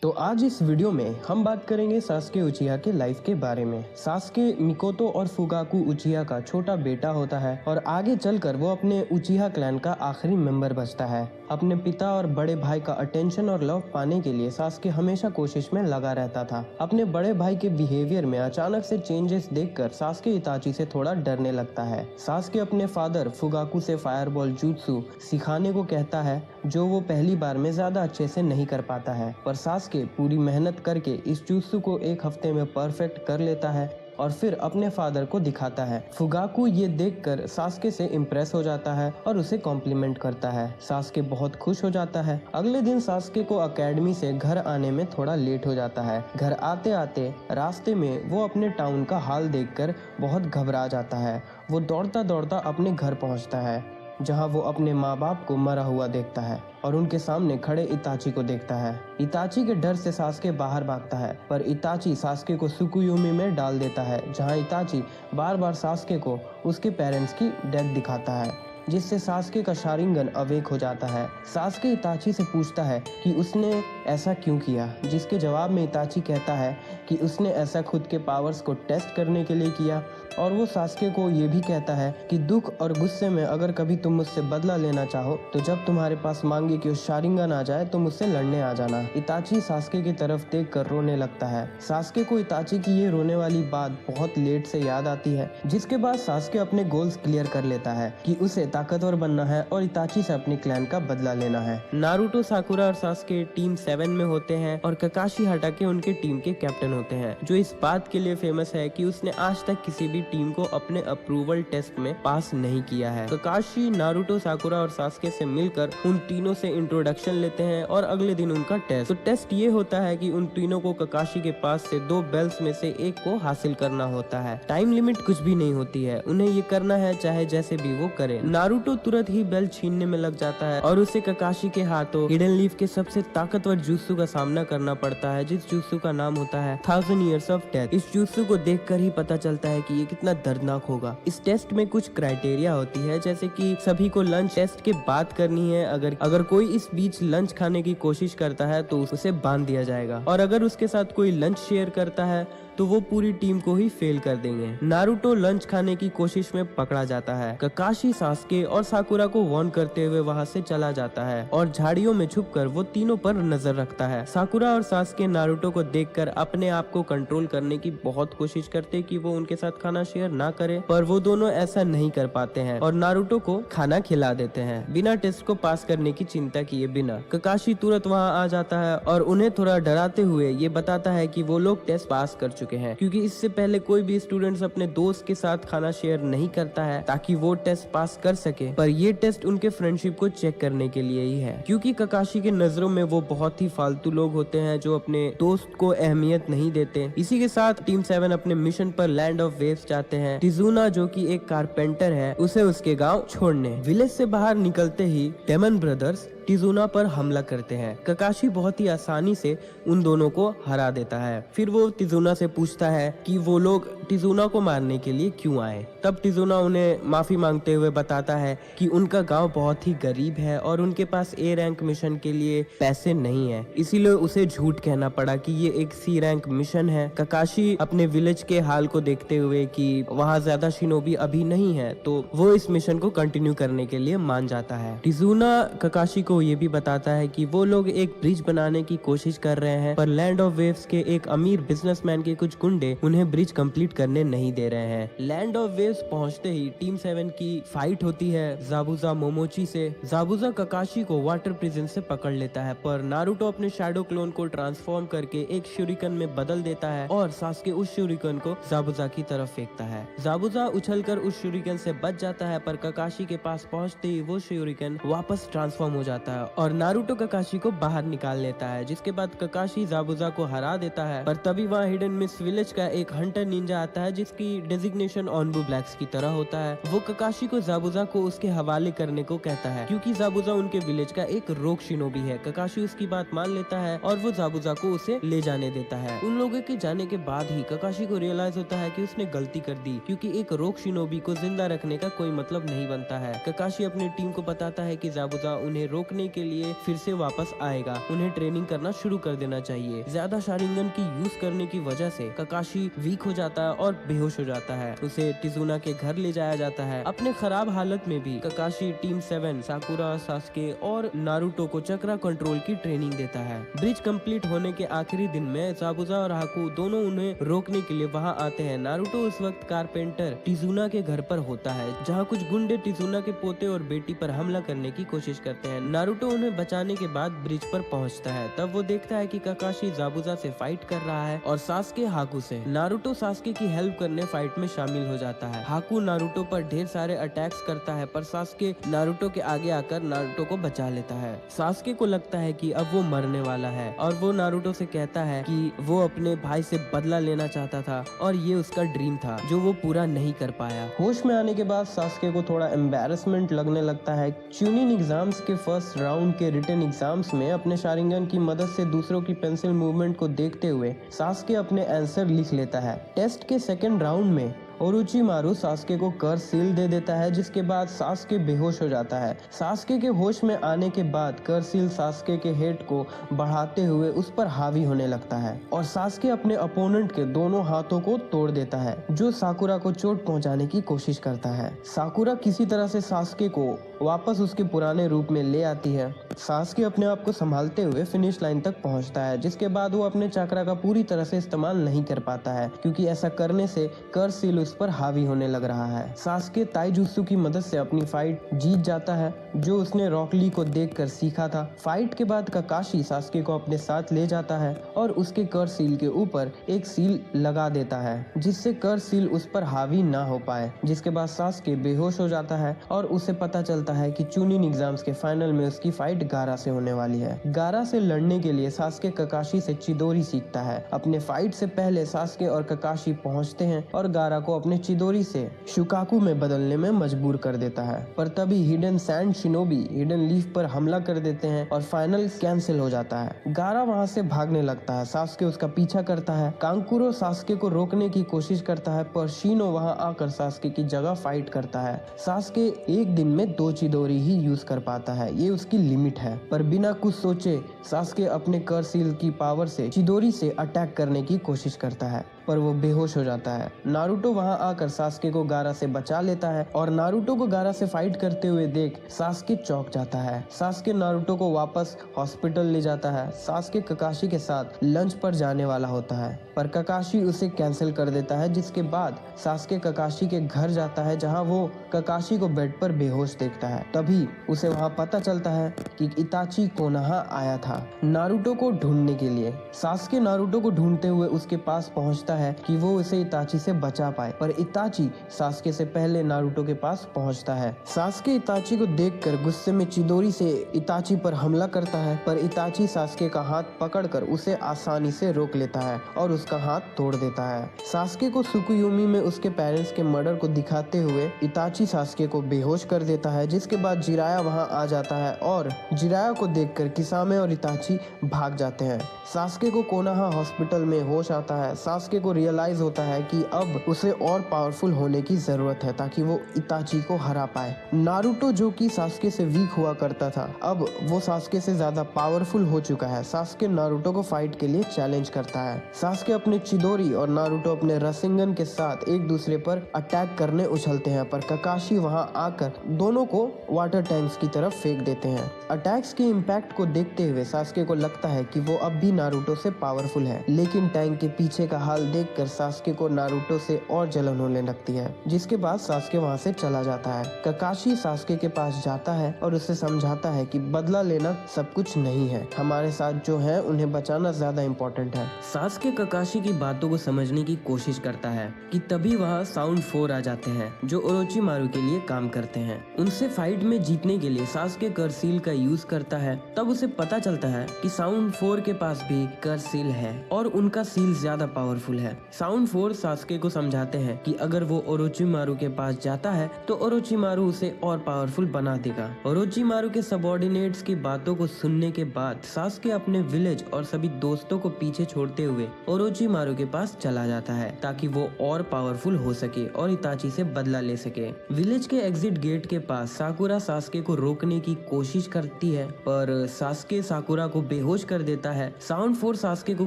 तो आज इस वीडियो में हम बात करेंगे सास्के उचिहा के लाइफ के बारे में। सास्के मिकोतो और फुगाकू उचिहा का छोटा बेटा होता है और आगे चलकर वो अपने उचिहा क्लैन का आखिरी मेंबर बचता है। अपने पिता और बड़े भाई का अटेंशन और लव पाने के लिए सास्के हमेशा कोशिश में लगा रहता था। अपने बड़े भाई के बिहेवियर में अचानक से चेंजेस देखकर सास्के इताची से थोड़ा डरने लगता है। सास्के अपने फादर फुगाकू से फायरबॉल jutsu सिखाने को कहता है, जो वो पहली बार में ज्यादा अच्छे से नहीं कर पाता है, पर सास्के पूरी मेहनत करके इस jutsu को एक हफ्ते में परफेक्ट कर लेता है और फिर अपने फादर को दिखाता है। फुगाकू ये देखकर सास्के से इम्प्रेस हो जाता है और उसे कॉम्प्लीमेंट करता है। सास्के बहुत खुश हो जाता है। अगले दिन सास्के को एकेडमी से घर आने में थोड़ा लेट हो जाता है। घर आते आते रास्ते में वो अपने टाउन का हाल देखकर बहुत घबरा जाता है। वो दौड़ता दौड़ता अपने घर पहुंचता है, जहां वो अपने माँ बाप को मरा हुआ देखता है और उनके सामने खड़े इताची को देखता है। इताची के डर से सास्के बाहर भागता है, पर इताची सास्के को सुकुयोमी में डाल देता है, जहां इताची बार बार सास्के को उसके पेरेंट्स की डेथ दिखाता है, जिससे सास्के का शारिंगन अवेक हो जाता है। सास्के इताची से पूछता है कि उसने ऐसा क्यों किया, जिसके जवाब में इताची कहता है कि उसने ऐसा खुद के पावर्स को टेस्ट करने के लिए किया। और वो सास्के को ये भी कहता है कि दुख और गुस्से में अगर कभी तुम मुझसे बदला लेना चाहो तो जब तुम्हारे पास मांगे कि उस शारिंगन आ जाए तो मुझसे लड़ने आ जाना। इताची सास्के की तरफ देख कर रोने लगता है। सास्के को इताची की ये रोने वाली बात बहुत लेट से याद आती है, जिसके बाद सास्के अपने गोल्स क्लियर कर लेता है कि उसे ताकतवर बनना है और इताची से अपने क्लैन का बदला लेना है। नारुतो, साकुरा और सास्के टीम 7 में होते हैं और ककाशी हाटाके उनके टीम के कैप्टन होते हैं, जो इस बात के लिए फेमस है कि उसने आज तक किसी भी टीम को अपने अप्रूवल टेस्ट में पास नहीं किया है। ककाशी, नारुतो, साकुरा और सास्के से मिलकर उन तीनों से इंट्रोडक्शन लेते हैं और अगले दिन उनका टेस्ट। तो टेस्ट ये होता है कि उन तीनों को ककाशी के पास से 2 बेल्स में से एक को हासिल करना होता है। टाइम लिमिट कुछ भी नहीं होती है, उन्हें ये करना है चाहे जैसे भी वो करे। नारुतो तुरंत ही बेल्ट छीनने में लग जाता है और उसे ककाशी के हाथों हिडन लीफ के सबसे ताकतवर jutsu का सामना करना पड़ता है, जिस jutsu का नाम होता है 1000 Years of Death। इस jutsu को देखकर ही पता चलता है कि ये कितना दर्दनाक होगा। इस टेस्ट में कुछ क्राइटेरिया होती है, जैसे कि सभी को लंच टेस्ट के बाद करनी है। अगर कोई इस बीच लंच खाने की कोशिश करता है तो उसे बांध दिया जाएगा, और अगर उसके साथ कोई लंच शेयर करता है तो वो पूरी टीम को ही फेल कर देंगे। नारुतो लंच खाने की कोशिश में पकड़ा जाता है। ककाशी, सास्के और साकुरा को वार्न करते हुए वहां से चला जाता है और झाड़ियों में छुपकर वो तीनों पर नजर रखता है। साकुरा और सास्के नारुतो को देखकर अपने आप को कंट्रोल करने की बहुत कोशिश करते कि वो उनके साथ खाना शेयर ना करे, पर वो दोनों ऐसा नहीं कर पाते हैं और नारुतो को खाना खिला देते हैं बिना टेस्ट को पास करने की चिंता किए बिना। ककाशी तुरंत वहाँ आ जाता है और उन्हें थोड़ा डराते हुए ये बताता है कि वो लोग टेस्ट पास कर चुके हैं, क्योंकि इससे पहले कोई भी स्टूडेंट्स अपने दोस्त के साथ खाना शेयर नहीं करता है ताकि वो टेस्ट पास कर सके। पर ये टेस्ट उनके फ्रेंडशिप को चेक करने के लिए ही है, क्योंकि ककाशी के नजरों में वो बहुत ही फालतू लोग होते हैं जो अपने दोस्त को अहमियत नहीं देते। इसी के साथ टीम 7 अपने मिशन पर लैंड ऑफ वेव्स जाते हैं। टिजुना, जो कि एक कारपेंटर है, उसे उसके गाँव छोड़ने। विलेज से बाहर निकलते ही डेमन ब्रदर्स टिजुना पर हमला करते हैं। ककाशी बहुत ही आसानी से उन दोनों को हरा देता है। फिर वो टिजुना से पूछता है कि वो लोग टिजुना को मारने के लिए क्यों आए। तब टिजुना उन्हें माफी मांगते हुए बताता है कि उनका गांव बहुत ही गरीब है और उनके पास ए रैंक मिशन के लिए पैसे नहीं है, इसीलिए उसे झूठ कहना पड़ा कि ये एक सी रैंक मिशन है। ककाशी अपने विलेज के हाल को देखते हुए कि वहाँ ज्यादा शिनोबी अभी नहीं है, तो वो इस मिशन को कंटिन्यू करने के लिए मान जाता है। टिजुना ककाशी को ये भी बताता है कि वो लोग एक ब्रिज बनाने की कोशिश कर रहे हैं, पर लैंड ऑफ वेव्स के एक अमीर बिजनेसमैन के कुछ गुंडे उन्हें ब्रिज कंप्लीट करने नहीं दे रहे हैं। लैंड ऑफ वेव्स पहुंचते ही टीम 7 की फाइट होती है जाबुजा मोमोची से। जाबुजा ककाशी को वाटर प्रिजन से पकड़ लेता है, पर नारुतो अपने शैडो क्लोन को ट्रांसफॉर्म करके एक शूरिकन में बदल देता है और सास्के उस शूरिकन को जाबुजा की तरफ फेंकता है। जाबुजा उछलकर उस शूरिकन से बच जाता है, पर ककाशी के पास पहुंचते ही वो शूरिकन वापस ट्रांसफॉर्म हो जाता है और नारुतो ककाशी को बाहर निकाल लेता है, जिसके बाद ककाशी जाबुजा को हरा देता है। पर तभी वहाँ हिडन मिस विलेज का एक हंटर निंजा आता है, जिसकी डेजिग्नेशन ऑनबू ब्लैक्स की तरह होता है। वो ककाशी को जाबुजा को उसके हवाले करने को कहता है, क्योंकि जाबुजा उनके विलेज का एक रोग शिनोबी है। ककाशी उसकी बात मान लेता है और वो जाबुजा को उसे ले जाने देता है। उन लोगों के जाने के बाद ही ककाशी को रियलाइज होता है कि उसने गलती कर दी, क्योंकि एक रोग शिनोबी को जिंदा रखने का कोई मतलब नहीं बनता है। ककाशी अपनी टीम को बताता है कि जाबुजा उन्हें रोकने करने के लिए फिर से वापस आएगा। उन्हें ट्रेनिंग करना शुरू कर देना चाहिए। ज्यादा शारिंगन की यूज करने की वजह से ककाशी वीक हो जाता है और बेहोश हो जाता है। उसे टिजुना के घर ले जाया जाता है। अपने खराब हालत में भी ककाशी टीम 7 साकुरा, सास्के और नारुतो को चक्रा कंट्रोल की ट्रेनिंग देता है। ब्रिज कंप्लीट होने के आखिरी दिन में जाबुजा और हाकू दोनों उन्हें रोकने के लिए वहां आते हैं। नारुतो उस वक्त कारपेंटर टिजुना के घर पर होता है, जहां कुछ गुंडे टिजुना के पोते और बेटी पर हमला करने की कोशिश करते हैं। नारुतो उन्हें बचाने के बाद ब्रिज पर पहुंचता है। तब वो देखता है कि ककाशी जाबुजा से फाइट कर रहा है और सास्के हाकू से। नारुतो सास्के की हेल्प करने फाइट में शामिल हो जाता है। हाकू नारुतो पर ढेर सारे अटैक्स करता है, पर सास्के नारुतो के आगे आकर नारुतो को बचा लेता है। सास्के को लगता है कि अब वो मरने वाला है और वो नारुतो से कहता है कि वो अपने भाई से बदला लेना चाहता था और ये उसका ड्रीम था जो वो पूरा नहीं कर पाया। होश में आने के बाद सास्के को थोड़ा एम्बैरेसमेंट लगने लगता है। चुनिन एग्जाम्स के फर्स्ट राउंड के रिटन एग्जाम्स में अपने शारिंगन की मदद से दूसरों की पेंसिल मूवमेंट को देखते हुए सास्के अपने आंसर लिख लेता है। टेस्ट के सेकेंड राउंड में ओरोचिमारू सास्के को कर्स सील दे देता है, जिसके बाद सास्के बेहोश हो जाता है। सास्के के होश में आने के बाद कर्स सील सास्के के हेड को बढ़ाते हुए उस पर हावी होने लगता है और सास्के अपने अपोनेंट के दोनों हाथों को तोड़ देता है, जो साकुरा को चोट पहुंचाने की कोशिश करता है। साकुरा किसी तरह से सास्के को वापस उसके पुराने रूप में ले आती है। सास्के अपने आप को संभालते हुए फिनिश लाइन तक पहुंचता है, जिसके बाद वो अपने चक्रा का पूरी तरह से इस्तेमाल नहीं कर पाता है, क्योंकि ऐसा करने से कर्स सील उस पर हावी होने लग रहा है। सास्के ताइजुत्सु की मदद से अपनी फाइट जीत जाता है, जो उसने रॉक ली को देखकर सीखा था। फाइट के बाद ककाशी सास्के को अपने साथ ले जाता है और उसके कर्स सील के ऊपर एक सील लगा देता है, जिससे कर्स सील उस पर हावी ना हो पाए। जिसके बाद सास्के बेहोश हो जाता है और उसे पता चलता है कि चुनिन एग्जाम्स के फाइनल में उसकी फाइट गारा से होने वाली है। गारा से लड़ने के लिए सास्के ककाशी से चिदोरी सीखता है। अपने फाइट से पहले सास्के और ककाशी पहुंचते हैं और गारा को अपने चिदोरी से शुकाकू में बदलने में मजबूर कर देता है, पर तभी hidden sand shinobi hidden leaf पर हमला कर देते हैं और फाइनल कैंसिल हो जाता है। गारा वहां से भागने लगता है। सास्के उसका पीछा करता है। कांकुरो सास्के को रोकने की कोशिश करता है, पर शिनो वहां आकर सास्के की जगह फाइट करता है। सास्के एक दिन में 2 चिदोरी ही यूज कर पाता है, ये उसकी लिमिट है। पर बिना कुछ सोचे सास्के अपने कर्स सील की पावर से चिदोरी से अटैक करने की कोशिश करता है, पर वो बेहोश हो जाता है। नारुतो वहां आकर सास्के को गारा से बचा लेता है और नारुतो को गारा से फाइट करते हुए देख सास्के चौंक जाता है। सास्के नारुतो को वापस हॉस्पिटल ले जाता है। सास्के ककाशी के साथ लंच पर जाने वाला होता है, पर ककाशी उसे कैंसिल कर देता है। जिसके बाद सास्के ककाशी के घर जाता है, जहां वो ककाशी को बेड पर बेहोश देखता है। तभी उसे वहां पता चलता है कि इताची कोनोहा आया था नारुतो को ढूंढने के लिए। सास्के नारुतो को ढूंढते हुए उसके पास पहुंचता है कि वो उसे इताची से बचा पाए, पर इताची सास्के से पहले नारुतो के पास पहुंचता है। सास्के इताची को देखकर गुस्से में चिदोरी से इताची पर हमला करता है, पर इताची सास्के का हाथ पकड़कर उसे आसानी से रोक लेता है और उसका हाथ तोड़ देता है। सास्के को सुकुयोमी में उसके पेरेंट्स के मर्डर को दिखाते हुए इताची सास्के को बेहोश कर देता है। जिसके बाद जिराया वहां आ जाता है और जिराया को देखकर किसामे और इताची भाग जाते हैं। सास्के को कोनोहा हॉस्पिटल में होश आता है। सास्के को रियलाइज होता है कि अब उसे और पावरफुल होने की जरूरत है ताकि वो इताची को हरा पाए। नारुतो, जो कि सास्के से वीक हुआ करता था, अब वो सास्के से ज्यादा पावरफुल हो चुका है। सास्के नारुतो को फाइट के लिए चैलेंज करता है। सास्के अपने चिदोरी और नारुतो अपने रसिंगन के साथ एक दूसरे पर अटैक करने उछलते हैं, पर ककाशी वहां आकर दोनों को वाटर टैंक्स की तरफ फेंक देते हैं। अटैक्स के इम्पैक्ट को देखते हुए सास्के को लगता है कि वो अब भी नारुतो से पावरफुल है, लेकिन टैंक के पीछे का हाल देखकर सास्के को नारुतो से और जलन होने लगती है। जिसके बाद सास्के वहां से चला जाता है। ककाशी सास्के के पास जाता है और उसे समझाता है कि बदला लेना सब कुछ नहीं है, हमारे साथ जो है उन्हें बचाना ज्यादा इम्पोर्टेंट है। सास्के ककाशी की बातों को समझने की कोशिश करता है कि तभी वहाँ साउंड 4 आ जाते हैं, जो ओरोचिमारू के लिए काम करते हैं। उनसे फाइट में जीतने के लिए सास्के कर्स सील का यूज करता है। तब उसे पता चलता है कि साउंड 4 के पास भी कर्स सील है और उनका सील ज्यादा पावरफुल पावरफुल है। साउंड फोर्स सास्के को समझाते हैं कि अगर वो ओरोचिमारू के पास जाता है तो ओरोचिमारू उसे और पावरफुल बना देगा। ओरोचिमारू के सबऑर्डिनेट्स की बातों को सुनने के बाद सास्के अपने विलेज और सभी दोस्तों को पीछे छोड़ते हुए ओरोचिमारू के पास चला जाता है ताकि वो और पावरफुल हो सके और इताची से बदला ले सके। विलेज के एग्जिट गेट के पास साकुरा सास्के को रोकने की कोशिश करती है पर सास्के साकुरा को बेहोश कर देता है। साउंड फोर्स सास्के को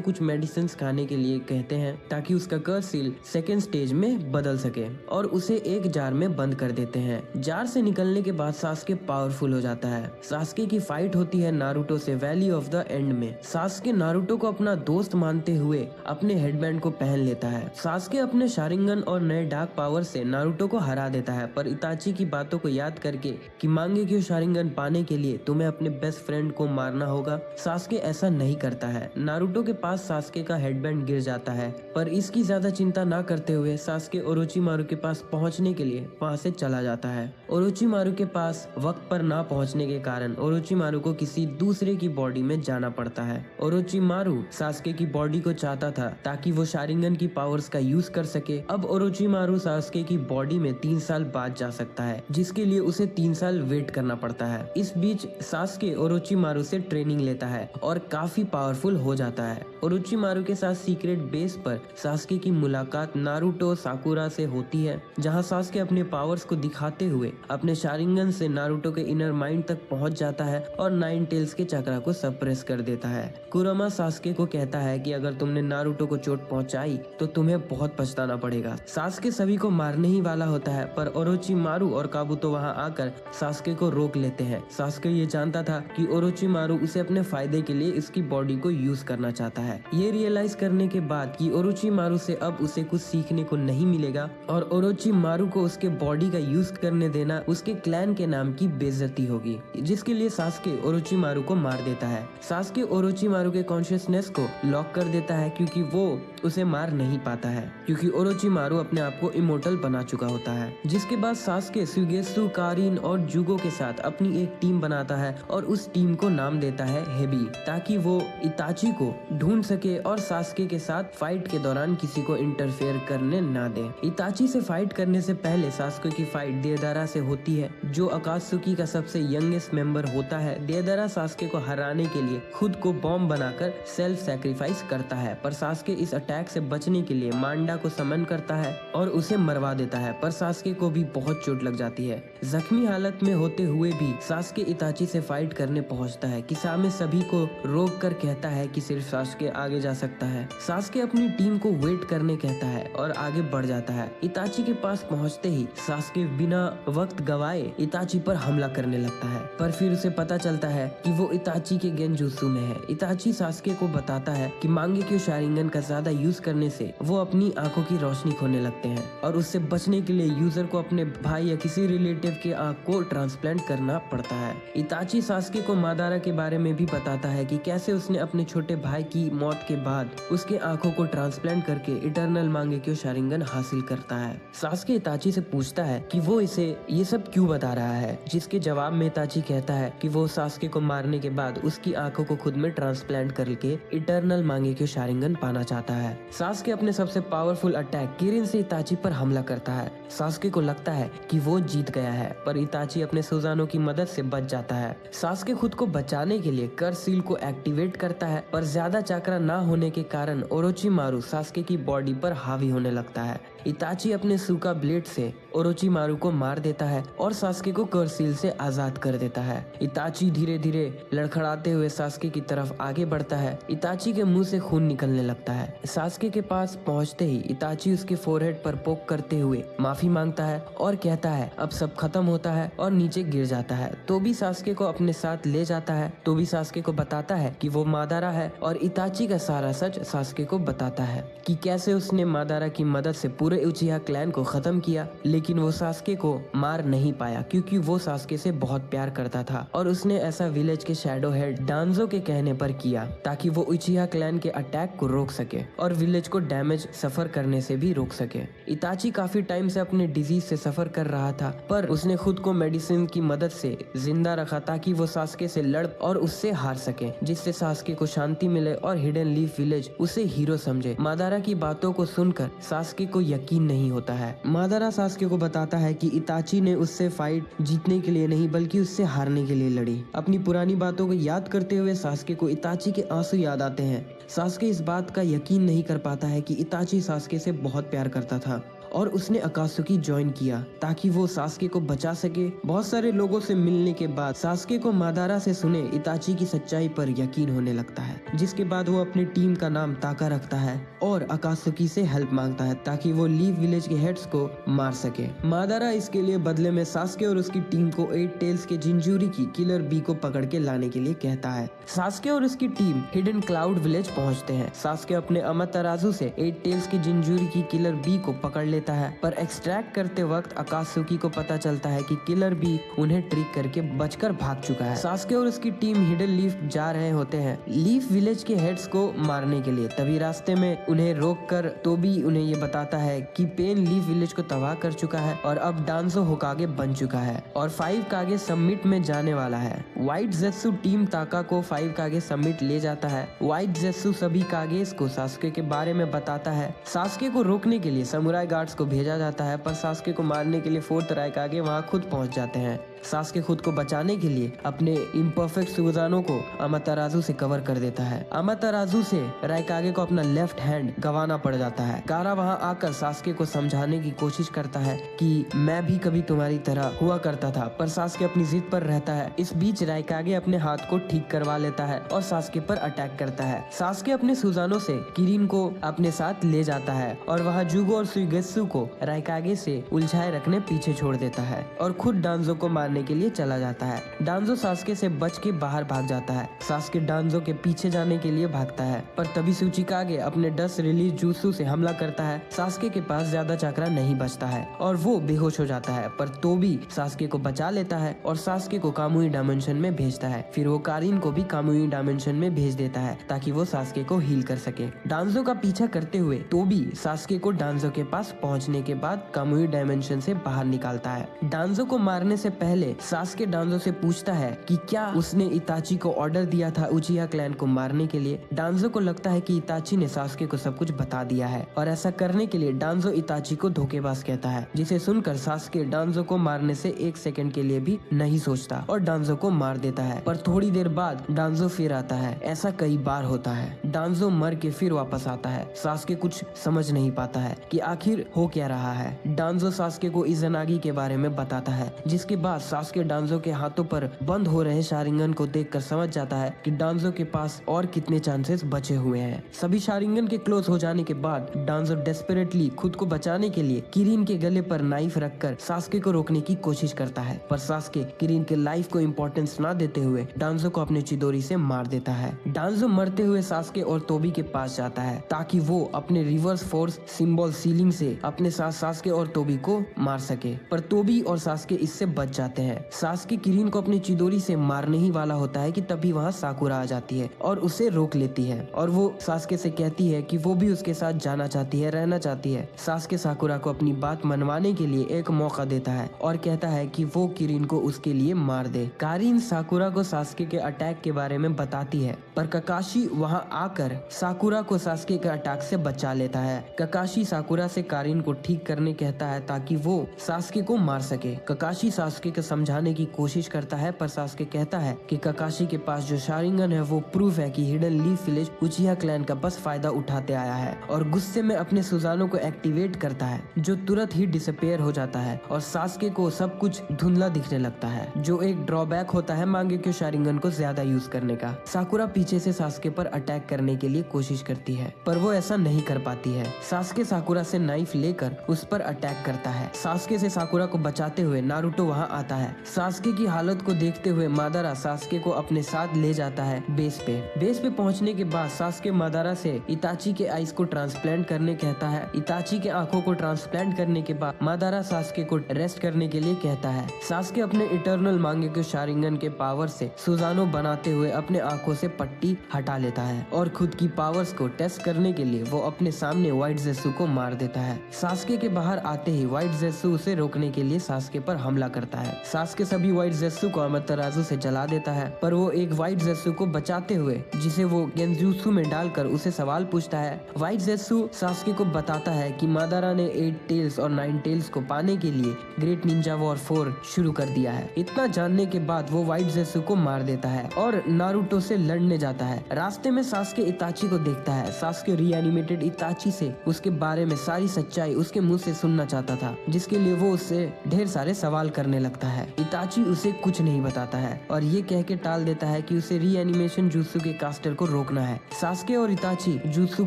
कुछ मेडिसिन खाने के लिए कहते हैं ताकि उसका कर्स सील सेकेंड स्टेज में बदल सके और उसे एक जार में बंद कर देते हैं। जार से निकलने के बाद सास्के पावरफुल हो जाता है। सास्के की फाइट होती है नारुतो से वैली ऑफ द एंड में। सास्के नारुतो को अपना दोस्त मानते हुए अपने हेडबैंड को पहन लेता है। सास्के अपने शारिंगन और नए डार्क पावर से नारुतो को हरा देता है पर इताची की बातों को याद करके कि मांगेक्यो शारिंगन पाने के लिए तुम्हें अपने बेस्ट फ्रेंड को मारना होगा, सास्के ऐसा नहीं करता है। नारुतो के पास सास्के का हेडबैंड गिर जाता है पर इसकी ज्यादा चिंता ना करते हुए सास्के ओरोचिमारू के पास पहुंचने के लिए वहां से चला जाता है। ओरोचिमारू के पास वक्त पर ना पहुंचने के कारण ओरोचिमारू को किसी दूसरे की बॉडी में जाना पड़ता है। ओरोचिमारू सास्के की बॉडी को चाहता था ताकि वो शारिंगन की पावर्स का यूज कर सके। अब ओरोचिमारू सास्के की बॉडी में 3 साल बाद जा सकता है जिसके लिए उसे 3 साल वेट करना पड़ता है। इस बीच सास्के ओरोचिमारू से ट्रेनिंग लेता है और काफी पावरफुल हो जाता है। ओरोचिमारू के साथ सीक्रेट बेस पर सास्के की मुलाकात नारुतो साकुरा से होती है जहां सास्के अपने पावर्स को दिखाते हुए अपने शारिंगन से नारुतो के इनर माइंड तक पहुंच जाता है और 9 टेल्स के चक्रा को सप्रेस कर देता है। कुरमा सास्के को कहता है कि अगर तुमने नारुतो को चोट पहुंचाई तो तुम्हें बहुत पछताना पड़ेगा। सास्के सभी को मारने ही वाला होता है पर ओरोचिमारू और काबुतो वहां आकर सास्के को रोक लेते हैं। सास्के ये जानता था कि ओरोचिमारू उसे अपने फायदे के लिए इसकी बॉडी को यूज करना चाहता है। ये रियलाइज करने के बाद कि ओरोचिमारू से अब उसे कुछ सीखने को नहीं मिलेगा और ओरोचिमारू को उसके बॉडी का यूज करने देना उसके क्लैन के नाम की बेइज्जती होगी, जिसके लिए सास्के ओरोचिमारू को मार देता है। सास्के ओरोचिमारू के कॉन्शियसनेस को लॉक कर देता है क्योंकि वो उसे मार नहीं पाता है क्योंकि ओरोचिमारू अपने आप को इमोर्टल बना चुका होता है। जिसके बाद सास्के सुगेत्सु, कारिन और जुगो के साथ अपनी एक टीम बनाता है और उस टीम को नाम देता है हेबी ताकि वो इताची को ढूंढ सके और सास्के के साथ फाइट के दौरान किसी को इंटरफेयर करने ना दे। इताची से फाइट करने से पहले सास्के की फाइट देदारा से होती है जो अकात्सुकी का सबसे यंगेस्ट मेंबर होता है। देदारा सास्के को हराने के लिए खुद को बॉम्ब बनाकर सेल्फ सैक्रिफाइस करता है पर सास्के इस अटैक से बचने के लिए मांडा को समन करता है और उसे मरवा देता है पर सास्के को भी बहुत चोट लग जाती है। जख्मी हालत में होते हुए भी सास्के इताची से फाइट करने पहुंचता है। किसामे सभी को रोक कर कहता है कि सिर्फ सास्के आगे जा सकता है। सास्के अपनी टीम को वेट करने कहता है और आगे बढ़ जाता है। इताची के पास पहुंचते ही सास्के बिना वक्त गवाए इताची पर हमला करने लगता है पर फिर उसे पता चलता है कि वो इताची के गेंजुत्सु में है। इताची सास्के को बताता है कि मांगेक्यो शारिंगन का ज्यादा यूज करने से वो अपनी आंखों की रोशनी खोने लगते हैं और उससे बचने के लिए यूजर को अपने भाई या किसी रिलेटिव के आंख को ट्रांसप्लांट करना पड़ता है। इताची सास्के को मादारा के बारे में भी बताता है कि कैसे उसने अपने छोटे भाई की मौत के बाद उसके आंखों को ट्रांसप्लांट करके इटर्नल मांगेक्यो शारिंगन हासिल करता है। सास्के इताची से पूछता है कि वो इसे ये सब क्यों बता रहा है, जिसके जवाब में इताची कहता है कि वो सास्के को मारने के बाद उसकी आंखों को खुद में ट्रांसप्लांट करके इटर्नल मांगेक्यो शारिंगन पाना चाहता है। सास्के अपने सबसे पावरफुल अटैक किरिन से इताची पर हमला करता है। सास्के को लगता है कि वो जीत गया है पर इताची अपने सुजानो की मदद से बच जाता है। सास्के खुद को बचाने के लिए कर्स सील को एक्टिवेट करता है पर ज्यादा चक्रा ना होने के कारण ओरोचिमारू सास्के की बॉडी पर हावी होने लगता है। इताची अपने सूखा ब्लेड से ओरोचिमारू को मार देता है और सास्के को कर्स सील से आजाद कर देता है। इताची धीरे धीरे लड़खड़ाते हुए सास्के की तरफ आगे बढ़ता है। इताची के मुंह से खून निकलने लगता है। सास्के के पास पहुंचते ही इताची उसके फोरहेड पर पोक करते हुए माफी मांगता है और कहता है अब सब खत्म होता है और नीचे गिर जाता है। तो भी सास्के को अपने साथ ले जाता है। तो भी सास्के को बताता है कि वो मादारा है और इताची का सारा सच सास्के को बताता है कि कैसे उसने मादारा की मदद से पूरे उचिहा क्लैन को खत्म किया लेकिन वो सास्के को मार नहीं पाया क्योंकि वो सास्के से बहुत प्यार करता था और उसने ऐसा विलेज के शैडो हेड डांजो के कहने पर किया ताकि वो उचिहा क्लैन के अटैक को रोक सके और विलेज को डैमेज सफर करने से भी रोक सके। इताची काफी टाइम से अपने डिजीज से सफर कर रहा था पर उसने खुद को मेडिसिन की मदद से जिंदा रखा ताकि वो सास्के से लड़ और उससे हार सके, जिससे सास्के को शांति मिले और हिडन लीफ विलेज उसे हीरो समझे। मादारा की बातों को सुनकर सास्के को यकीन नहीं होता है। मादारा सास्के को बताता है कि इताची ने उससे फाइट जीतने के लिए नहीं बल्कि उससे हारने के लिए लड़ी। अपनी पुरानी बातों को याद करते हुए सास्के को इताची के आंसू याद आते हैं। सास्के इस बात का यकीन नहीं कर पाता है कि इताची सास्के से बहुत प्यार करता था और उसने अकात्सुकी ज्वाइन किया ताकि वो सास्के को बचा सके। बहुत सारे लोगों से मिलने के बाद सास्के को मादारा से सुने इताची की सच्चाई पर यकीन होने लगता है, जिसके बाद वो अपनी टीम का नाम ताका रखता है और अकात्सुकी से हेल्प मांगता है ताकि वो लीफ विलेज के हेड्स को मार सके। मादारा इसके लिए बदले में सास्के और उसकी टीम को 8 टेल्स के जिंजूरी की किलर बी को पकड़ के लाने के लिए कहता है। सास्के और उसकी टीम हिडन क्लाउड विलेज पहुंचते हैं। सास्के अपने अमातेराजु से 8 टेल्स की जिंजूरी की किलर बी को पकड़ लेता है, पर एक्सट्रैक्ट करते वक्त अकात्सुकी को पता चलता है कि किलर बी उन्हें ट्रिक करके बचकर भाग चुका है। सास्के और उसकी टीम हिडन लीफ जा रहे होते हैं लीफ विलेज के हेड्स को मारने के लिए। तभी रास्ते में उन्हें रोककर तोबी उन्हें ये बताता है कि पेन लीफ विलेज को तबाह कर चुका है और अब डांजो होकागे बन चुका है और 5 कागे समिट में जाने वाला है। व्हाइट जेत्सु टीम ताका को 5 कागे समिट ले जाता है। व्हाइट जेत्सु सभी कागेस को सास्के के बारे में बताता है। सास्के को रोकने के लिए समुराई गार्ड्स को भेजा जाता है, पर सास्के को मारने के लिए 4th राइकागे वहां खुद पहुंच जाते हैं। सास्के खुद को बचाने के लिए अपने इम्परफेक्ट सुजानो को अमातेराजु से कवर कर देता है। अमातेराजु से राइकागे को अपना लेफ्ट हैंड गंवाना पड़ जाता है। गारा वहां आकर सास्के को समझाने की कोशिश करता है कि मैं भी कभी तुम्हारी तरह हुआ करता था, पर सास्के अपनी जिद पर रहता है। इस बीच राइकागे अपने हाथ को ठीक करवा लेता है और सास्के पर अटैक करता है। सास्के अपने सुजानो से किरीन को अपने साथ ले जाता है और वहाँ जुगो और सुइगेत्सु को राइकागे से उलझाए रखने पीछे छोड़ देता है और खुद डांजो को मारने के लिए चला जाता है। डांजो सास्के से बच के बाहर भाग जाता है। सास्के डांजो के पीछे जाने के लिए भागता है, पर तभी सूचिकागे अपने डस्ट रिलीज जूसू से हमला करता है। सास्के के पास ज्यादा चक्रा नहीं बचता है और वो बेहोश हो जाता है, पर तोबी सास्के को बचा लेता है और सास्के को कामुई डायमेंशन में भेजता है। फिर वो कारिन को भी कामुई डायमेंशन में भेज देता है ताकि वो सास्के को हील कर सके। डांजो का पीछा करते हुए तोबी सास्के को डांजो के पास पहुंचने के बाद कामुई डायमेंशन से बाहर निकालता है। डांजो को मारने से पहले सास्के डांजो से पूछता है कि क्या उसने इताची को ऑर्डर दिया था उचिहा क्लैन को मारने के लिए। डांजो को लगता है कि इताची ने सास्के को सब कुछ बता दिया है और ऐसा करने के लिए डांजो इताची को धोखेबाज कहता है, जिसे सुनकर सास्के डांजो को मारने से 1 सेकंड के लिए भी नहीं सोचता और डांजो को मार देता है। पर थोड़ी देर बाद डांजो फिर आता है। ऐसा कई बार होता है। डांजो मर के फिर वापस आता है। सास्के कुछ समझ नहीं पाता है कि आखिर हो क्या रहा है। डांजो सास्के को इज़नागी के बारे में बताता है, जिसके बाद सास्के डांजो के हाथों पर बंद हो रहे शारिंगन को देखकर समझ जाता है कि डांजो के पास और कितने चांसेस बचे हुए हैं। सभी शारिंगन के क्लोज हो जाने के बाद डांजो डेस्परेटली खुद को बचाने के लिए किरीन के गले पर नाइफ रखकर सास्के को रोकने की कोशिश करता है, पर सास्के किरीन के लाइफ को इम्पोर्टेंस न देते हुए डांजो को अपने चिदोरी से मार देता है। डांजो मरते हुए सास्के और तोबी के पास जाता है ताकि वो अपने रिवर्स फोर्स सिंबल सीलिंग से अपने साथ सास्के और तोबी को मार सके, पर तोबी और सास्के इससे बच जाते हैं। सास्के किरीन को अपनी चिदोरी से मारने ही वाला होता है कि तभी वहाँ साकुरा आ जाती है और उसे रोक लेती है और वो सास्के से कहती है कि वो भी उसके साथ जाना चाहती है, रहना चाहती है। सास्के साकुरा को अपनी बात मनवाने के लिए एक मौका देता है और कहता है कि वो किरीन को उसके लिए मार दे। कारिन साकुरा को सास्के के अटैक के बारे में बताती है, पर ककाशी वहाँ आकर साकुरा को सास्के के अटैक से बचा लेता है। ककाशी साकुरा से कारिन को ठीक करने कहता है ताकि वो सास्के को मार सके। ककाशी सास्के को समझाने की कोशिश करता है, पर सास्के कहता है कि ककाशी के पास जो शारिंगन है वो प्रूफ है कि हिडन लीफ विलेज उचिहा क्लैन का बस फायदा उठाते आया है और गुस्से में अपने सुजानो को एक्टिवेट करता है, जो तुरंत ही डिसअपेयर हो जाता है और सास्के को सब कुछ धुंधला दिखने लगता है, जो एक ड्रॉबैक होता है मांगेक्यो शारिंगन को ज्यादा यूज करने का। साकुरा पीछे से सास्के पर अटैक करने के लिए कोशिश करती है, पर वो ऐसा नहीं कर पाती है। सास्के साकुरा से नाइफ लेकर उस पर अटैक करता है। सास्के से साकुरा को बचाते हुए नारुतो वहाँ आता है। सास्के की हालत को देखते हुए मादारा सास्के को अपने साथ ले जाता है बेस पे। बेस पे पहुंचने के बाद सास्के मादारा से इताची के आइस को ट्रांसप्लांट करने कहता है। इताची के आंखों को ट्रांसप्लांट करने के बाद मादारा सास्के को रेस्ट करने के लिए कहता है। सास्के अपने इटर्नल मांगेक्यो शारिंगन के पावर से सुजानो बनाते हुए अपने आंखों से पट्टी हटा लेता है और खुद की पावर्स को टेस्ट करने के लिए वो अपने सामने व्हाइट जेत्सु को मार देता है। सास्के के बाहर आते ही व्हाइट जेत्सु उसे रोकने के लिए सास्के पर हमला करता है, सास्के सभी व्हाइट ज़ेत्सु को अमातेराजु से जला देता है, पर वो एक व्हाइट ज़ेत्सु को बचाते हुए जिसे वो गेंजुत्सु में डालकर उसे सवाल पूछता है। व्हाइट ज़ेत्सु सास्के को बताता है कि मादारा ने 8 टेल्स और 9 टेल्स को पाने के लिए ग्रेट निंजा वॉर 4 शुरू कर दिया है। इतना जानने के बाद वो व्हाइट ज़ेत्सु को मार देता है और नारुतो से लड़ने जाता है। रास्ते में सास्के इताची को देखता है। सास्के रीएनिमेटेड इताची से उसके बारे में सारी सच्चाई उसके मुंह से सुनना चाहता था, जिसके लिए वो उससे ढेर सारे सवाल करने लगता है। इताची उसे कुछ नहीं बताता है और ये कह के टाल देता है कि उसे रीएनिमेशन जुत्सु के कास्टर को रोकना है। सास्के और इताची जुत्सु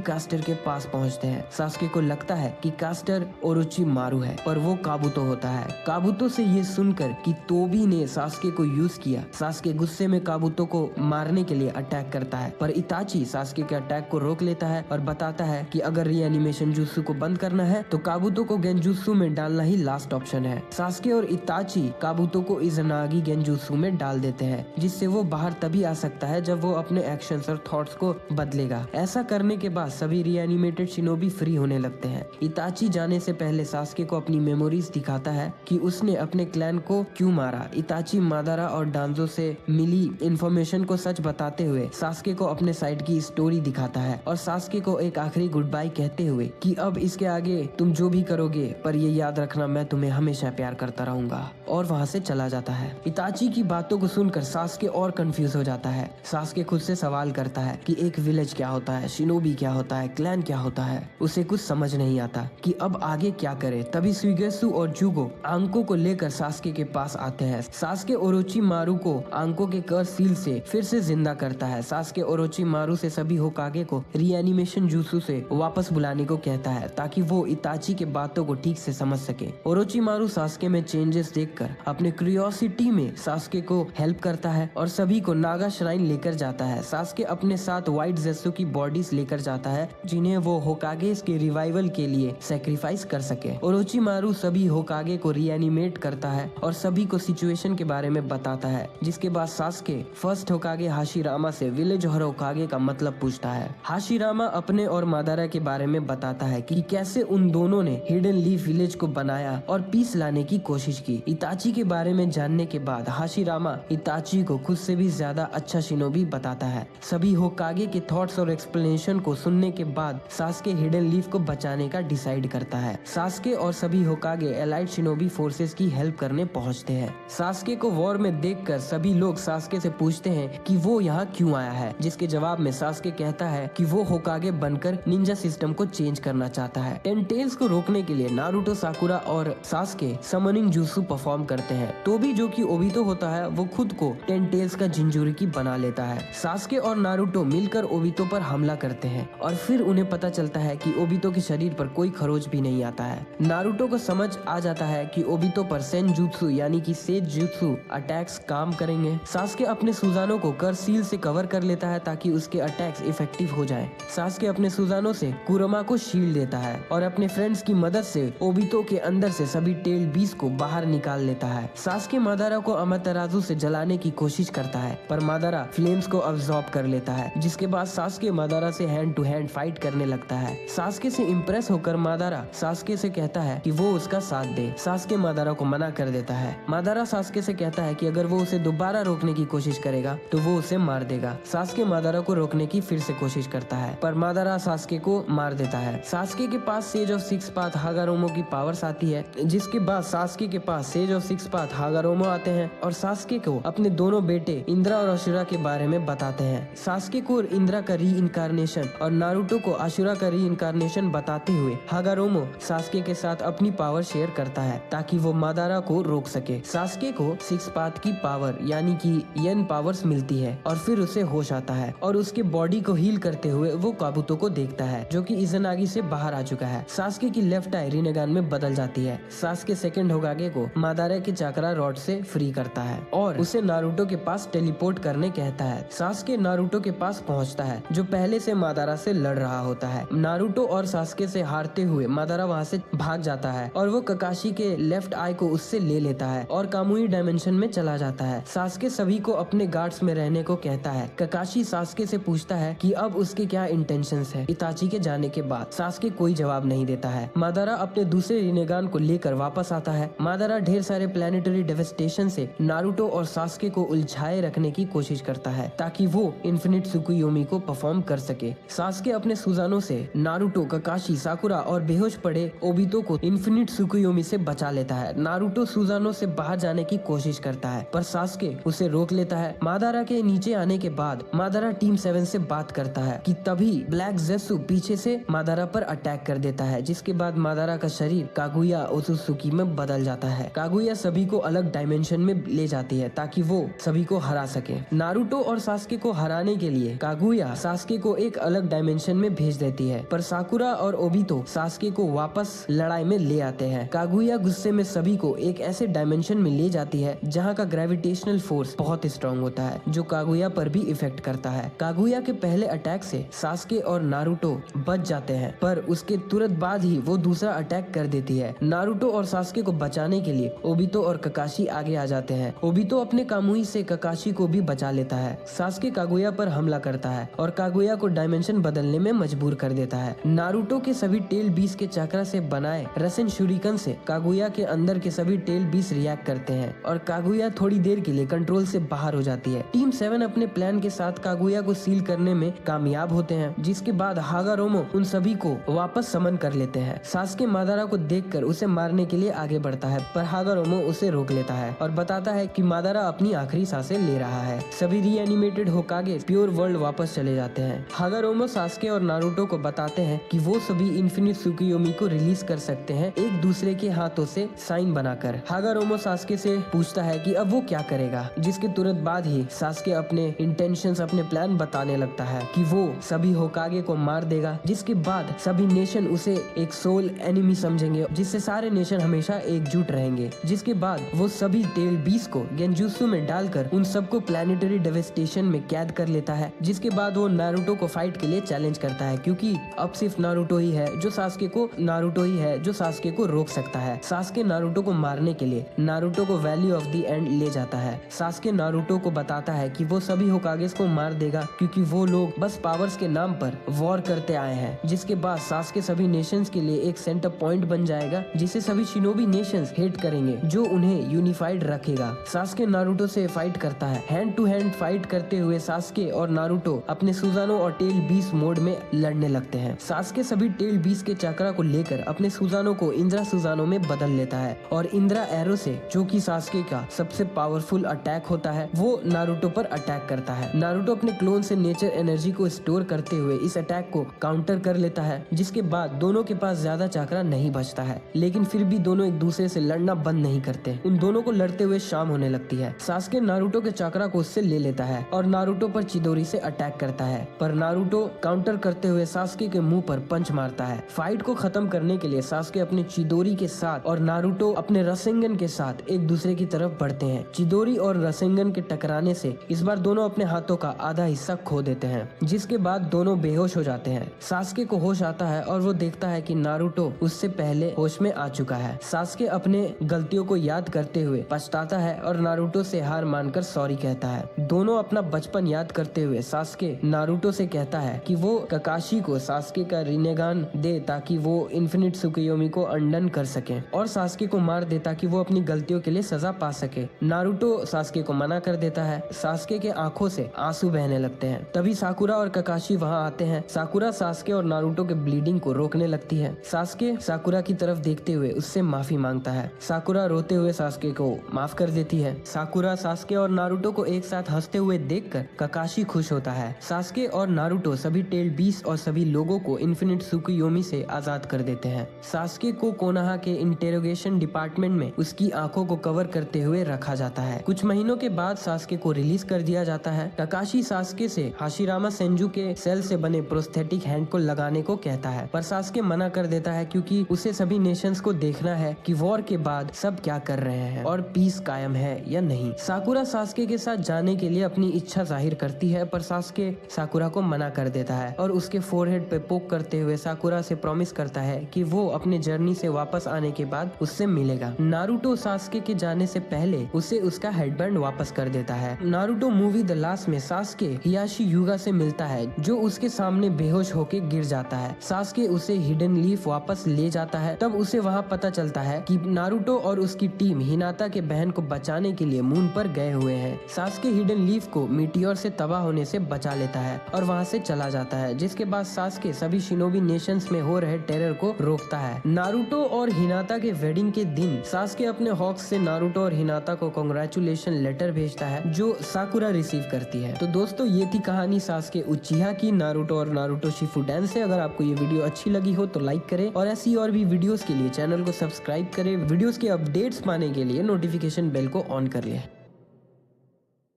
कास्टर के पास पहुंचते हैं। सास्के को लगता है कि कास्टर ओरोचिमारु है, पर वो काबुतो होता है। काबुतो से ये सुनकर कि तोबी ने सास्के को यूज किया, सास्के गुस्से में काबुतो को मारने के लिए अटैक करता है, पर इताची सास्के के अटैक को रोक लेता है और बताता है कि अगर रीएनिमेशन जुत्सु को बंद करना है तो काबुतो को गेंजुत्सु में डालना ही लास्ट ऑप्शन है। सास्के और इताची काबुतो को इज़नागी गेंजुत्सु में डाल देते हैं, जिससे वो बाहर तभी आ सकता है जब वो अपने एक्शंस और थॉट्स को बदलेगा। ऐसा करने के बाद सभी रीएनिमेटेड शिनोबी फ्री होने लगते हैं। इताची जाने से पहले सास्के को अपनी मेमोरीज दिखाता है कि उसने अपने क्लैन को क्यों मारा। इताची मादारा और डांजो से मिली इंफॉर्मेशन को सच बताते हुए सास्के को अपने साइड की स्टोरी दिखाता है और सास्के को एक आखिरी गुड बाय कहते हुए कि अब इसके आगे तुम जो भी करोगे पर ये याद रखना मैं तुम्हें हमेशा प्यार करता रहूंगा, और वहाँ से चला जाता है। इताची की बातों को सुनकर सास्के और कंफ्यूज हो जाता है। सास्के खुद से सवाल करता है कि एक विलेज क्या होता है, शिनोबी क्या होता है, क्लैन क्या होता है। उसे कुछ समझ नहीं आता कि अब आगे क्या करे। तभी सुइगेत्सु और जुगो आंको को लेकर सास्के के पास आते हैं। सास्के ओरोचिमारु को आंको के कर्स सील से फिर से जिंदा करता है। सास्के ओरोचिमारु से सभी होकागे को रीएनिमेशन जुत्सु से वापस बुलाने को कहता है ताकि वो इताची के बातों को ठीक से समझ सके। ओरोचिमारु सास्के में चेंजेस देखकर अपने क्यूरियोसिटी में सास्के को हेल्प करता है और सभी को नागा श्राइन लेकर जाता है। सास्के अपने साथ व्हाइट ज़ेत्सु की बॉडीज लेकर जाता है जिन्हें वो होकागेस के रिवाइवल के लिए सैक्रिफाइस कर सके। ओरोचिमारु सभी होकागे को रीएनिमेट करता है और सभी को सिचुएशन के बारे में बताता है, जिसके बाद सास्के फर्स्ट होकागे हाशिरामा से विलेज और होकागे का मतलब पूछता है। हाशिरामा अपने और मादारा के बारे में बताता है कि कैसे उन दोनों ने हिडन लीफ विलेज को बनाया और पीस लाने की कोशिश की। इताची के बारे में जानने के बाद हाशिरामा इताची को खुद से भी ज्यादा अच्छा शिनोबी बताता है। सभी होकागे के थॉट्स और एक्सप्लेनेशन को सुनने के बाद सास्के हिडन लीफ को बचाने का डिसाइड करता है। सास्के और सभी होकागे एलाइड शिनोबी फोर्सेस की हेल्प करने पहुंचते हैं। सास्के को वॉर में देखकर सभी लोग सास्के से पूछते हैं कि वो यहाँ क्यों आया है, जिसके जवाब में सास्के कहता है कि वो होकागे बनकर निंजा सिस्टम को चेंज करना चाहता है। 10 टेल्स को रोकने के लिए नारुतो, साकुरा और सास्के समनिंग जुत्सु परफॉर्म करते हैं। तोबी जो कि ओबितो होता है वो खुद को 10 टेल्स का जिंजुरिकी बना लेता है। सास्के और नारुतो मिलकर ओबितो पर हमला करते हैं और फिर उन्हें पता चलता है कि ओबितो के शरीर पर कोई खरोच भी नहीं आता है। नारुतो को समझ आ जाता है कि ओबितो पर सेन जुत्सु यानी कि सेज जुत्सु अटैक्स काम करेंगे। सास्के अपने सुजानो को कर सील से कवर कर लेता है ताकि उसके अटैक्स इफेक्टिव हो जाएं। सास्के अपने सुजानो से कुरमा को शील्ड देता है और अपने फ्रेंड्स की मदद से ओबितो के अंदर से सभी टेल बीस्ट को बाहर निकाल लेता है। सास्के मादारा को अमातेराजु से जलाने की कोशिश करता है पर मादारा फ्लेम्स को अब्सॉर्ब कर लेता है, जिसके बाद सास्के मादारा से हैंड टू हैंड फाइट करने लगता है। सास्के से इम्प्रेस होकर मादारा सास्के से कहता है कि वो उसका साथ दे। सास्के मादारा को मना कर देता है। मादारा सास्के से कहता है कि अगर वो उसे दोबारा रोकने की कोशिश करेगा तो वो उसे मार देगा। सास्के मादारा को रोकने की फिर से कोशिश करता है पर मादारा सास्के को मार देता है। सास्के के पास सेज ऑफ 6 पाथ हागारोमो की पावर्स आती है, जिसके बाद सास्के के पास सेज ऑफ 6 पाथ हागारोमो आते हैं और सास्के को अपने दोनों बेटे इंद्रा और अशुरा के बारे में बताते हैं। सास्के को इंद्रा का री इनकारनेशन और नारुतो को अशुरा का री इनकारनेशन बताते हुए हागारोमो सास्के के साथ अपनी पावर शेयर करता है ताकि वो मादारा को रोक सके। सास्के को 6 पाथ की पावर यानी कि यन पावर्स मिलती है और फिर उसे होश आता है और उसके बॉडी को हील करते हुए वो काबुतो को देखता है जो कि इज़नागी से बाहर आ चुका है। सास्के की लेफ्ट आई रिनेगान में बदल जाती है। सास्के सेकंड होकागे को मादारा के चाकरा रॉड से फ्री करता है और उसे नारुतो के पास टेलीपोर्ट करने कहता है। सास्के नारुतो के पास पहुंचता है जो पहले से मादारा से लड़ रहा होता है। नारुतो और सास्के से हारते हुए मादारा वहां से भाग जाता है और वो ककाशी के लेफ्ट आई को उससे ले लेता है और कामुई डायमेंशन में चला जाता है। सास्के सभी को अपने गार्ड्स में रहने को कहता है। ककाशी सास्के से पूछता है कि अब उसके क्या इंटेंशंस है। इताची के जाने के बाद सास्के कोई जवाब नहीं देता है। मादारा अपने दूसरे रिनेगान को लेकर वापस आता है। मादारा ढेर सारे प्लैनेटरी डेवास्टेशन से नारुतो और सास्के को उलझाए रखने की कोशिश करता है ताकि वो इन्फिनिट त्सुकुयोमी को परफॉर्म कर सके। सास्के अपने सुजानों से नारुतो, ककाशी, साकुरा और बेहोश पड़े ओबितो को इन्फिनिट त्सुकुयोमी से बचा लेता है। नारुतो सुजानों से बाहर जाने की कोशिश करता है पर सास्के उसे रोक लेता है। मादारा के नीचे आने के बाद मादारा टीम 7 से बात करता है कि तभी ब्लैक ज़ेसु पीछे से मादारा पर अटैक कर देता है, जिसके बाद मादारा का शरीर कागुया ओत्सुकी में बदल जाता है। कागुया सभी को अलग डायमेंशन में ले जाती है ताकि वो सभी को हरा सके। नारुतो और सास्के को हराने के लिए कागुया सास्के को एक अलग डायमेंशन में भेज देती है, पर साकुरा और ओबितो सास्के को वापस लड़ाई में ले आते हैं। कागुया गुस्से में सभी को एक ऐसे डायमेंशन में ले जाती है जहाँ का ग्रेविटेशनल फोर्स बहुत स्ट्रॉन्ग होता है जो कागुया पर भी इफेक्ट करता है। कागुया के पहले अटैक से सास्के और नारुतो बच जाते हैं, पर उसके तुरंत बाद ही वो दूसरा अटैक कर देती है। नारुतो और सास्के को बचाने के लिए ओबितो और ककाशी आगे आ जाते हैं। ओबितो अपने कामुई से ककाशी को भी बचा लेता है। सास्के कागुया पर हमला करता है और कागुया को डायमेंशन बदलने में मजबूर कर देता है। नारुतो के सभी टेल बीस के चक्रा से बनाए रसेन शुरिकन से कागुया के अंदर के सभी टेल बीस रिएक्ट करते हैं और कागुया थोड़ी देर के लिए कंट्रोल से बाहर हो जाती है। टीम 7 अपने प्लान के साथ कागुया को सील करने में कामयाब होते हैं, जिसके बाद हागारोमो उन सभी को वापस समन कर लेते हैं। सास्के मादारा को देखकर उसे मारने के लिए आगे बढ़ता है, पर हागारोमो उसे रोक लेता है और बताता है कि मादारा अपनी आखिरी सांसें ले रहा है। सभी रीएनिमेटेड होकागे प्योर वर्ल्ड वापस चले जाते हैं। हागारोमो सास्के और नारुतो को बताते हैं कि वो सभी इन्फिनिट त्सुकुयोमी को रिलीज कर सकते हैं एक दूसरे के हाथों से साइन बनाकर। हागारोमो सास्के से पूछता है कि अब वो क्या करेगा, जिसके तुरंत बाद ही सास्के अपने इंटेंशंस, अपने प्लान बताने लगता है कि वो सभी होकागे को मार देगा, जिसके बाद सभी नेशन उसे एक सोल एनिमी समझेंगे, जिससे सारे नेशन हमेशा एकजुट रहेंगे। जिसके बाद वो सभी टेल बीस को गेंजुत्सु में डालकर उन सबको प्लैनेटरी डेवास्टेशन में कैद कर लेता है। जिसके बाद वो नारुतो को फाइट के लिए चैलेंज करता है, क्योंकि अब सिर्फ नारुतो ही है जो सास्के को रोक सकता है। सास्के नारुतो को मारने के लिए नारुतो को वैली ऑफ द एंड ले जाता है। सास्के नारुतो को बताता है कि वो सभी होकागेस को मार देगा क्योंकि वो लोग बस पावर्स के नाम पर वॉर करते आए हैं। जिसके बाद सास्के सभी नेशंस के लिए एक सेंटर पॉइंट बन जाएगा, जिसे सभी शिनोबी नेशंस हेट करेंगे, जो उन्हें यूनिफाइड रखेगा। सास्के नारुतो से फाइट करता है। हैंड टू हैंड फाइट करते हुए सास्के और नारुतो अपने सुजानो और टेल बीस मोड में लड़ने लगते हैं। सास्के सभी टेल बीस के चक्रा को लेकर अपने सुजानो को इंद्रा सुजानो में बदल लेता है और इंद्रा एरो से, जो कि सास्के का सबसे पावरफुल अटैक होता है, वो नारुतो पर अटैक करता है। नारुतो अपने क्लोन से नेचर एनर्जी को स्टोर करते हुए इस अटैक को काउंटर कर लेता है। जिसके बाद दोनों के पास ज्यादा चक्रा नहीं बचता है, लेकिन फिर भी दोनों एक दूसरे से लड़ना बंद नहीं करते। उन दोनों को लड़ते हुए शाम होने लगती है। सास्के नारुतो के चक्रा को उससे ले लेता है और नारुतो पर चिदोरी से अटैक करता है, पर नारुतो काउंटर करते हुए सास्के के मुंह पर पंच मारता है। फाइट को खत्म करने के लिए सास्के अपने चिदोरी के साथ और नारुतो अपने रसेंगन के साथ एक दूसरे की तरफ बढ़ते हैं। चिदोरी और रसेंगन के टकराने से इस बार दोनों अपने हाथों का आधा हिस्सा खो देते हैं, जिसके बाद दोनों बेहोश हो जाते हैं। सास्के को होश आता है और वो देखता है कि नारुतो उससे पहले होश में आ चुका है। सास्के अपने गलतियों को याद करते हुए पछताता है और नारुतो से हार मानकर सॉरी कहता है। दोनों अपना बचपन याद करते हुए सास्के नारुतो से कहता है कि वो ककाशी को सास्के का रिनेगान दे ताकि वो इन्फिनिट त्सुकुयोमी को अंडन कर सके, और सास्के को मार दे ताकि वो अपनी गलतियों के लिए सजा पा सके। नारुतो सास्के को मना कर देता है। सास्के के आंखों से आंसू बहने लगते हैं। तभी साकुरा और ककाशी वहां आते हैं। साकुरा सास्के और नारुतो के ब्लीडिंग को रोकने लगती है। सास्के साकुरा की तरफ देखते हुए उससे माफी मांगता है। साकुरा रोते हुए सास्के को माफ कर देती है। साकुरा सास्के और नारुतो को एक साथ हंसते हुए देखकर ककाशी खुश होता है। सास्के और नारुतो सभी टेल बीस और सभी लोगों को इन्फिनिट त्सुकुयोमी से आजाद कर देते हैं। सास्के को कोनोहा के इंटेरोगेशन डिपार्टमेंट में उसकी आंखों को कवर करते हुए रखा जाता है। कुछ महीनों के बाद सास्के को रिलीज कर दिया जाता है। ककाशी सास्के से हाशिरामा सेंजू के सेल से बने प्रोस्थेटिक हैंड को लगाने को कहता है, पर सास्के मना कर देता है क्योंकि उसे सभी नेशंस को देखना है कि वॉर के बाद सब क्या कर रहे हैं और पीस कायम है या नहीं। साकुरा सास्के के साथ जाने के लिए अपनी इच्छा जाहिर करती है, पर सास्के साकुरा को मना कर देता है और उसके फोरहेड पे पोक करते हुए साकुरा से प्रॉमिस करता है कि वो अपने जर्नी से वापस आने के बाद उससे मिलेगा। नारुतो सास्के के जाने से पहले उसे उसका हेडबैंड वापस कर देता है। नारुतो मूवी द लास्ट में सास्के हियाशी युगा से मिलता है, जो उसके सामने बेहोश होके गिर जाता है। सास्के उसे हिडन लीफ वापस ले जाता है। तब उसे वहाँ पता चलता है कि नारुतो और उसकी टीम हिनाता के बहन को बचाने के लिए मून पर गए हुए हैं। सास्के हिडन लीफ को मीटियोर से तबाह होने से बचा लेता है और वहाँ से चला जाता है, जिसके बाद सास्के सभी शिनोबी नेशंस में हो रहे टेरर को रोकता है। नारुतो और हिनाता के वेडिंग के दिन सास्के अपने हॉक्स से नारुतो और हिनाता को कांग्रेचुलेशन लेटर भेजता है, जो साकुरा रिसीव करती है। तो दोस्तों, ये थी कहानी सास्के उचिहा की नारुतो और नारुतो शिपुडेन से। अगर आपको ये वीडियो अच्छी लगी हो तो लाइक करें और ऐसी और भी वीडियोस के लिए चैनल को सब्सक्राइब करें। वीडियोस के अपडेट्स पाने के लिए नोटिफिकेशन बेल को ऑन कर लें।